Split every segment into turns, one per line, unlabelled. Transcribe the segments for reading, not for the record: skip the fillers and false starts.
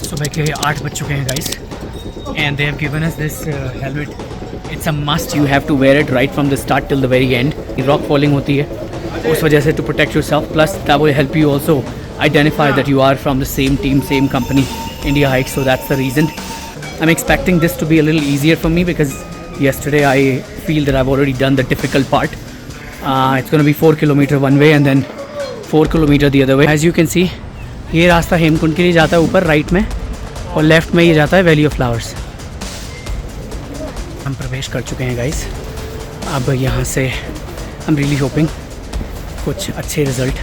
सुबह के 8 बज चुके हैं guys and they have given us this helmet. It's a must, you have to wear it right from the start till the very end. Rock falling होती है उस वजह से, to protect yourself, plus that will help you also identify that you are from the same team, same company, India Hikes. So that's the reason I'm expecting this to be a little easier for me, because yesterday I feel that I've already done the difficult part. It's going to be 4 kilometer one way and then 4 kilometer the other way. As you can see, ये रास्ता हेमकुंड के लिए जाता है ऊपर right में, और left में ये जाता है वैली ऑफ फ्लावर्स. हम प्रवेश कर चुके हैं गाइस. अब यहाँ से I'm really hoping कुछ अच्छे रिजल्ट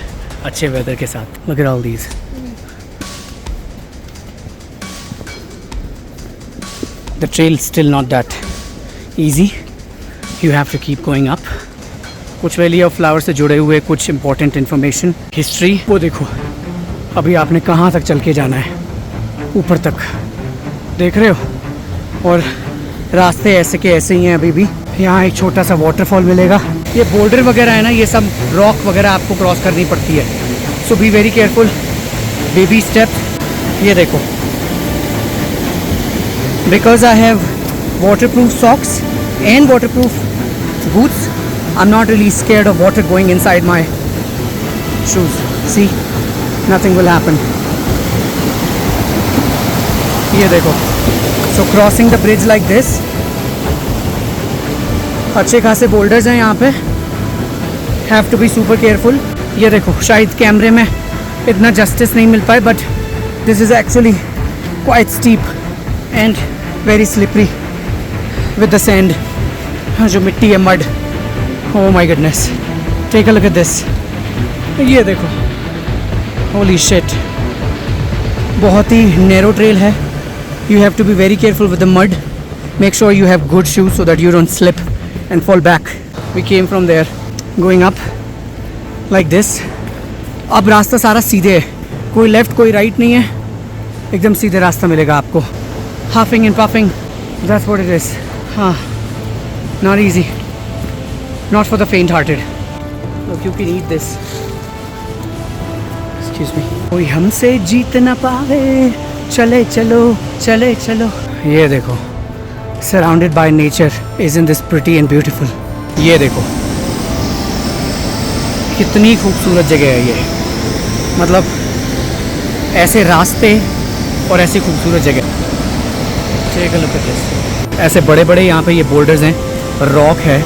अच्छे वेदर के साथ. Look at all these. The trail still not that easy. You have to keep going up. कुछ वैली ऑफ फ्लावर से जुड़े हुए कुछ इम्पोर्टेंट इन्फॉर्मेशन, हिस्ट्री. वो देखो अभी आपने कहाँ तक चल के जाना है, ऊपर तक, देख रहे हो. और रास्ते ऐसे के ऐसे ही हैं अभी भी. यहाँ एक छोटा सा वाटरफॉल मिलेगा. ये बोल्डर वगैरह है ना, ये सब रॉक वगैरह आपको क्रॉस करनी पड़ती है. So be very careful. Baby steps. ये देखो, because I have waterproof socks and waterproof boots, I'm not really scared of water going inside my shoes. See, nothing will happen. ये देखो. So crossing the bridge like this. अच्छे खासे boulders हैं यहाँ पे. Have to be super careful. ये देखो, शायद कैमरे में इतना जस्टिस नहीं मिल पाए, but this is actually quite steep and very slippery with the sand. जो मिट्टी है, mud. Oh my goodness. Take a look at this. ये देखो. Holy shit. बहुत ही narrow trail है. You have to be very careful with the mud. Make sure you have good shoes so that you don't slip and fall back. We came from there, going up like this. अब रास्ता सारा सीधे है, कोई left कोई right नहीं है, एकदम सीधे रास्ता मिलेगा आपको. Huffing and puffing, that's what it is. हाँ, not easy, not for the faint-hearted. Look, you can eat this. Excuse me. कोई हमसे जीत ना पावे, चले चलो चले चलो. ये देखो, surrounded by nature. Isn't this pretty and beautiful? ये देखो कितनी खूबसूरत जगह है ये. मतलब ऐसे रास्ते और ऐसी खूबसूरत जगह. Take a look at this. ऐसे बड़े बड़े यहाँ पे ये बोल्डर्स हैं, रॉक है,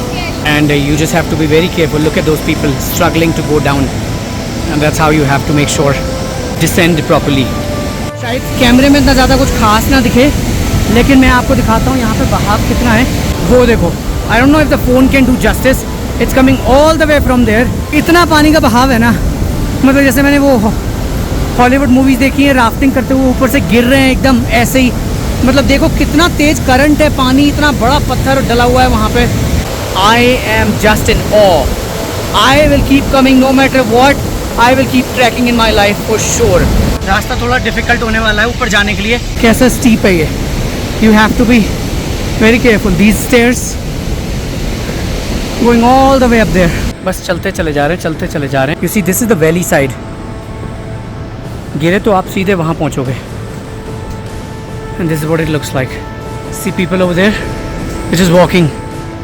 and you just have to be very careful. Look at those people struggling to go down, and that's how you have to make sure descend properly. शायद कैमरे में इतना ज़्यादा कुछ खास ना दिखे, लेकिन मैं आपको दिखाता हूँ यहाँ पे बहाव कितना है. वो देखो, I don't know if the phone can do justice. It's coming all the way from there. इतना पानी का बहाव है ना, मतलब जैसे मैंने वो हॉलीवुड मूवीज़ देखी है, राफ्टिंग करते हुए ऊपर से गिर रहे हैं एकदम ऐसे ही. मतलब देखो कितना तेज करंट है, पानी इतना बड़ा पत्थर डला हुआ है वहाँ पे. I am just in awe. I will keep coming no matter what. I will keep trekking in my life for sure. रास्ता थोड़ा डिफिकल्ट होने वाला है ऊपर जाने के लिए. कैसा स्टीप है ये. You have to be very careful. These stairs going all the way up there. बस चलते चले जा रहे हैं, चलते चले जा रहे हैं. You see, this is the valley side. गिरे तो आप सीधे वहाँ पहुँचोगे. And this is what it looks like. See people over there? They're just walking.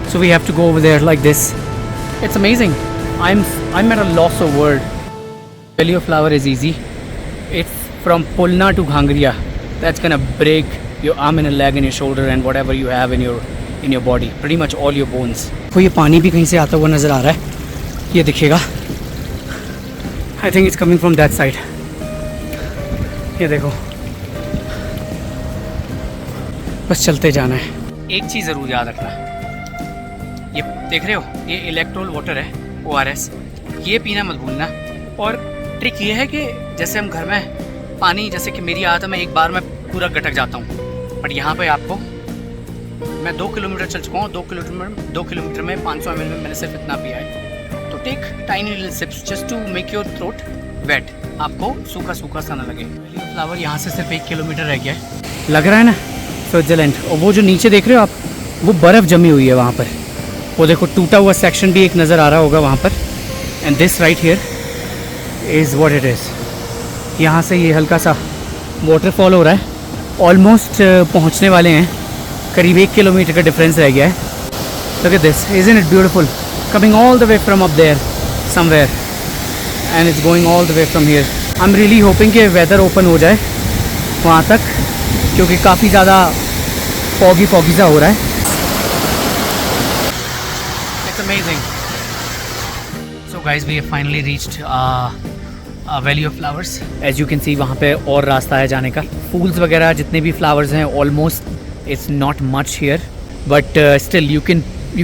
So we have to go over there like this. It's amazing. I'm at a loss of word. Valley of Flower is easy. It's from Pulna to Ghangriya. That's gonna break your arm and a leg and your shoulder and whatever you have in your body. Pretty much all your bones. तो ये पानी भी कहीं से आता हुआ नज़र आ रहा है. ये दिखेगा. I think it's coming from that side. ये देखो. बस चलते जाना है. एक चीज़ ज़रूर याद रखना, ये देख रहे हो, ये इलेक्ट्रोल वाटर है, ORS. ये पीना मत भूलना. और ट्रिक ये है कि जैसे हम घर में पानी, जैसे कि मेरी आदत है, मैं एक बार में पूरा गटक जाता हूँ, बट यहाँ पे आपको, मैं 2 किलोमीटर चल चुका हूँ. 2 किलोमीटर में 500 ml में मैंने सिर्फ इतना पिया है. तो take tiny little sips just to make your throat wet. आपको सूखा सूखा सा ना लगे. फ्लावर यहाँ से सिर्फ 1 किलोमीटर रह गया है, लग रहा है ना, स्विट्जरलैंड. और वो जो नीचे देख रहे हो आप, वो बर्फ़ जमी हुई है वहाँ पर. वो देखो टूटा हुआ सेक्शन भी एक नज़र आ रहा होगा वहाँ पर. And this right here is what it is. यहाँ से ये हल्का सा वाटरफॉल हो रहा है, ऑलमोस्ट पहुंचने वाले हैं, करीब 1 किलोमीटर का डिफरेंस रह गया है। Look at this, isn't it beautiful? Coming all the way from up there, somewhere, and it's going all the way from here. I'm really hoping कि weather open हो जाए वहाँ तक, क्योंकि काफ़ी ज़्यादा foggy सा हो रहा है। It's amazing. So guys, we have finally reached Valley of Flowers. As you can see, वहाँ पे और रास्ता है जाने का। Fools वगैरह जितने भी flowers हैं, almost it's not much here, but still you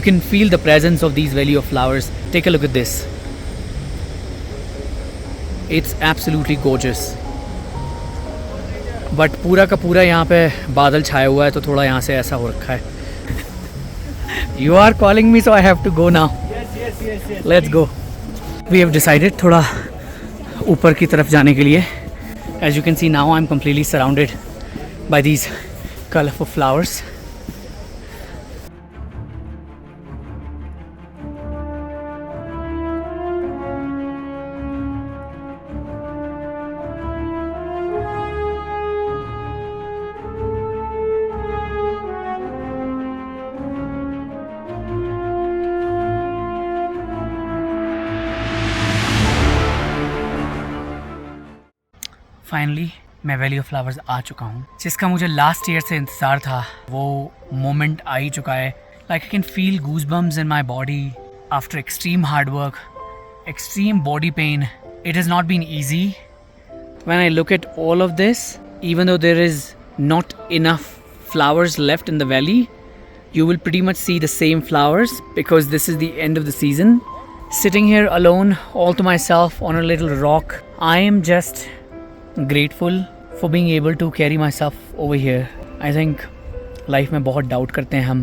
can feel the presence of these Valley of Flowers. Take a look at this. It's absolutely gorgeous. But पूरा का पूरा यहाँ पे बादल छाया हुआ है, तो थोड़ा यहाँ से ऐसा हो रखा है। You are calling me, so I have to go now. Yes. Let's go. We have decided थोड़ा ऊपर की तरफ जाने के लिए। As you can see now, I'm completely surrounded by these colorful flowers. Finally मैं वैली ऑफ फ्लावर्स आ चुका हूँ, जिसका मुझे लास्ट ईयर से इंतज़ार था। वो मोमेंट आ ही चुका है। Like I can feel goose bumps in my body after extreme hard work, extreme body pain. It has not been easy. When I look at all of this, even though there is not enough flowers left in the valley, you will pretty much see the same flowers because this is the end of the season. Sitting here alone, all to myself on a little rock, I am just grateful for being able to carry myself over here. I think life में बहुत doubt करते हैं हम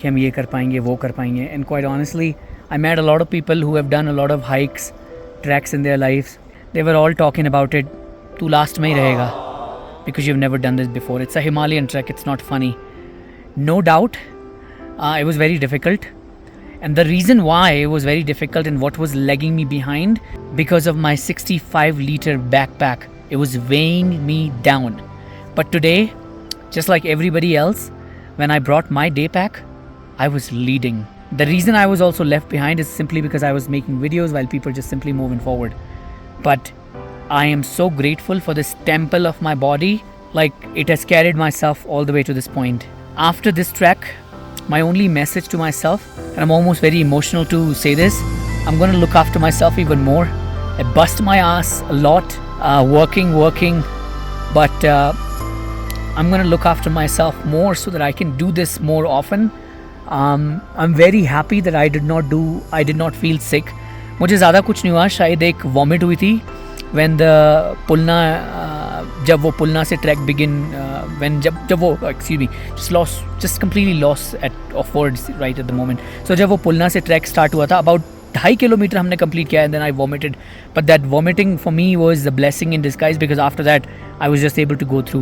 कि हम ये कर पाएंगे, वो कर पाएंगे. And quite honestly, I met a lot of people who have done a lot of hikes, treks in their lives. They were all talking about it. तू last में ही रहेगा because you've never done this before. It's a Himalayan trek. It's not funny. No doubt, it was very difficult. And the reason why it was very difficult and what was lagging me behind, because of my 65-liter backpack. It was weighing me down. But today, just like everybody else, when I brought my day pack, I was leading. The reason I was also left behind is simply because I was making videos while people just simply moving forward. But I am so grateful for this temple of my body. Like, it has carried myself all the way to this point. After this trek, my only message to myself, and I'm almost very emotional to say this, I'm going to look after myself even more. I bust my ass a lot. Working, but I'm going to look after myself more so that I can do this more often. I'm very happy that I did not feel sick. मुझे ज़्यादा कुछ नहीं हुआ, शायद एक vomit हुई थी when the Pulna, जब वो पुलना से ट्रैक begin, when जब वो just completely lost of words right at the moment. So जब वो पुलना से ट्रैक स्टार्ट हुआ था, about 2.5 किलोमीटर हमने कंप्लीट किया, and then I vomited. But that vomiting for me was a blessing in disguise because after that I was just able to go through,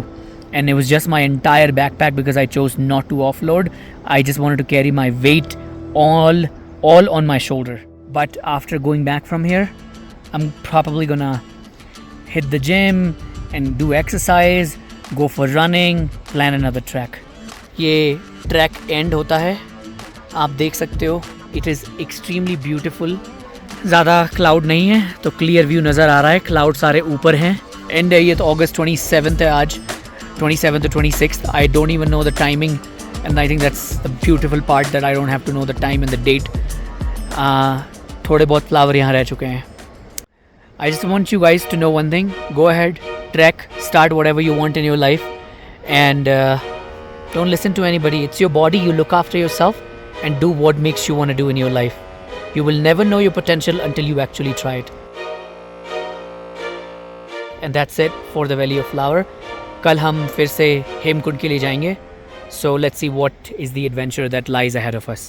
and it was just my entire backpack because I chose not to offload. I just wanted to carry my weight all on my shoulder. But after going back from here, I'm probably gonna hit the gym and do exercise, go for running, plan another trek. ये track and होता है, आप देख सकते हो. It is extremely beautiful. ज़्यादा cloud नहीं है तो क्लियर व्यू नज़र आ रहा है. क्लाउड सारे ऊपर हैं. एंड ये तो अगस्त 27 है आज, 27 to 26. I don't even know the timing, and I think that's the beautiful part, that I don't have to know the time and the date. थोड़े बहुत फ्लावर यहाँ रह चुके हैं. I just want you guys to know one thing. Go ahead, track, start whatever you want in your life, and don't listen to anybody. It's your body. You look after your self and do what makes you want to do in your life. You will never know your potential until you actually try it. And that's it for the Valley of Flower. कल हम फिर से हेमकुंड के लिए जाएंगे. So let's see what is the adventure that lies ahead of us.